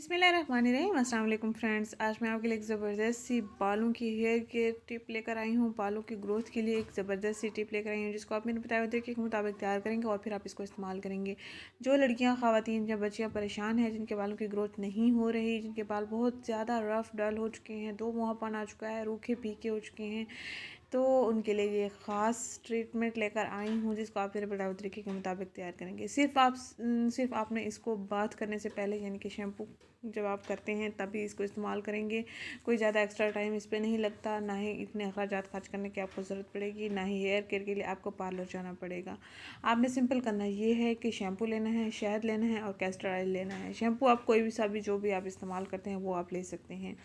बिस्मिल्लाहिर्रहमानिर्रहीम। अस्सलाम वालेकुम फ्रेंड्स, आज मैं आपके लिए एक ज़बरदस्त सी बालों की हेयर केयर टिप लेकर आई हूँ। बालों की ग्रोथ के लिए एक ज़बरदस्त सी टिप लेकर आई हूँ, जिसको आप मेरे बताए हुए तरीके के मुताबिक तैयार करेंगे और फिर आप इसको इस्तेमाल करेंगे। जो लड़कियाँ, ख़वातीन या बच्चियाँ परेशान हैं, जिनके बालों की ग्रोथ नहीं हो रही, जिनके बाल बहुत ज़्यादा रफ़ डल हो चुके हैं, दो मुँहापन आ चुका है, रूखे फीके हो चुके हैं, तो उनके लिए ये ख़ास ट्रीटमेंट लेकर आई हूँ, जिसको आप मेरे बताए हुए तरीके के मुताबिक तैयार करेंगे। सिर्फ आपने इसको बाथ करने से पहले, यानी कि शैम्पू जब आप करते हैं तभी इसको इस्तेमाल करेंगे। कोई ज़्यादा एक्स्ट्रा टाइम इस पे नहीं लगता, ना ही इतने अखराजात खर्च करने की आपको ज़रूरत पड़ेगी, ना ही हेयर केयर के लिए आपको पार्लर जाना पड़ेगा। आपने सिंपल करना ये है कि शैम्पू लेना है, शहद लेना है और कैस्टर ऑयल लेना है। शैम्पू आप कोई भी सा भी जो भी आप इस्तेमाल करते हैं वो आप ले सकते हैं।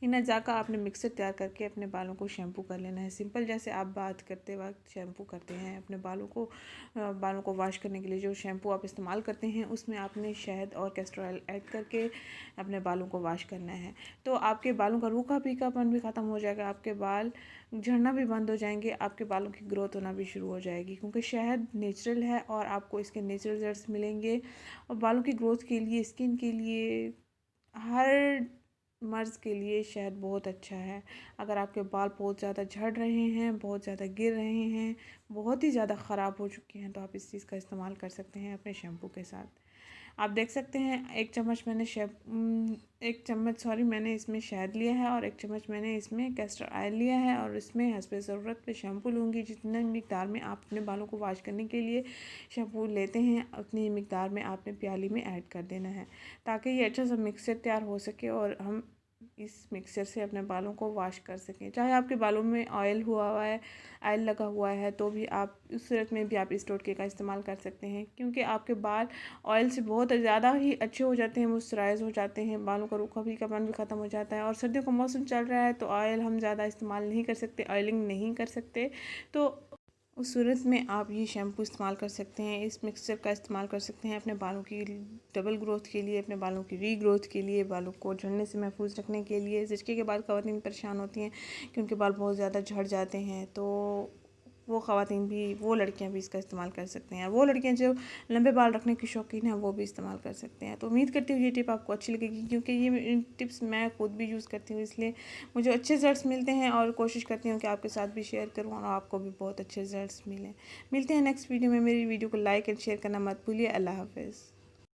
इन अज़ा का आपने मिक्सर तैयार करके अपने बालों को शैम्पू कर लेना है। सिंपल जैसे आप बात करते वक्त शैम्पू करते हैं अपने बालों को वॉश करने के लिए जो शैम्पू आप इस्तेमाल करते हैं, उसमें आपने शहद और कैस्टर ऑयल ऐड करके अपने बालों को वॉश करना है। तो आपके बालों का रूखा फीकापन भी ख़त्म हो जाएगा, आपके बाल झड़ना भी बंद हो जाएंगे, आपके बालों की ग्रोथ होना भी शुरू हो जाएगी, क्योंकि शहद नेचुरल है और आपको इसके नेचुरल रिजल्ट्स मिलेंगे। और बालों की ग्रोथ के लिए, स्किन के लिए, हर मर्ज़ के लिए शहद बहुत अच्छा है। अगर आपके बाल बहुत ज़्यादा झड़ रहे हैं, बहुत ज़्यादा गिर रहे हैं, बहुत ही ज़्यादा ख़राब हो चुके हैं, तो आप इस चीज़ का इस्तेमाल कर सकते हैं अपने शैम्पू के साथ। आप देख सकते हैं मैंने इसमें शहद लिया है और 1 चम्मच मैंने इसमें कैस्टर ऑयल लिया है, और इसमें हस्बे ज़रूरत पे शैम्पू लूँगी। जितने मिकदार में आप अपने बालों को वॉश करने के लिए शैम्पू लेते हैं, उतनी मिकदार में आपने प्याली में ऐड कर देना है, ताकि ये अच्छा सा मिक्सचर तैयार हो सके और हम इस मिक्सचर से अपने बालों को वॉश कर सकें। चाहे आपके बालों में ऑयल लगा हुआ है, तो भी आप उस सूरत में भी आप इस टोटके का इस्तेमाल कर सकते हैं, क्योंकि आपके बाल ऑयल से बहुत ज़्यादा ही अच्छे हो जाते हैं, मॉइस्चराइज हो जाते हैं, बालों का रूखा फीकापन भी ख़त्म हो जाता है। और सर्दियों का मौसम चल रहा है, तो ऑयल हम ज़्यादा इस्तेमाल नहीं कर सकते, ऑयलिंग नहीं कर सकते, तो उस सूरत में आप ये शैम्पू इस्तेमाल कर सकते हैं। इस मिक्सचर का इस्तेमाल कर सकते हैं अपने बालों की डबल ग्रोथ के लिए, अपने बालों की रीग्रोथ के लिए, बालों को झड़ने से महफूज रखने के लिए। ज़िचके के बाद ख़वातीन परेशान होती हैं कि उनके बाल बहुत ज़्यादा झड़ जाते हैं, तो वो लड़कियां भी इसका इस्तेमाल कर सकते हैं। वो लड़कियां जो लंबे बाल रखने की शौकीन हैं, वो भी इस्तेमाल कर सकते हैं। तो उम्मीद करती हूँ ये टिप आपको अच्छी लगेगी, क्योंकि ये टिप्स मैं खुद भी यूज़ करती हूँ, इसलिए मुझे अच्छे रिजल्ट्स मिलते हैं और कोशिश करती हूँ कि आपके साथ भी शेयर करूँ और आपको भी बहुत अच्छे रिजल्ट्स मिलें। मिलते हैं नेक्स्ट वीडियो में। मेरी वीडियो को लाइक एंड शेयर करना मत भूलिए। अल्लाह हाफ़िज़।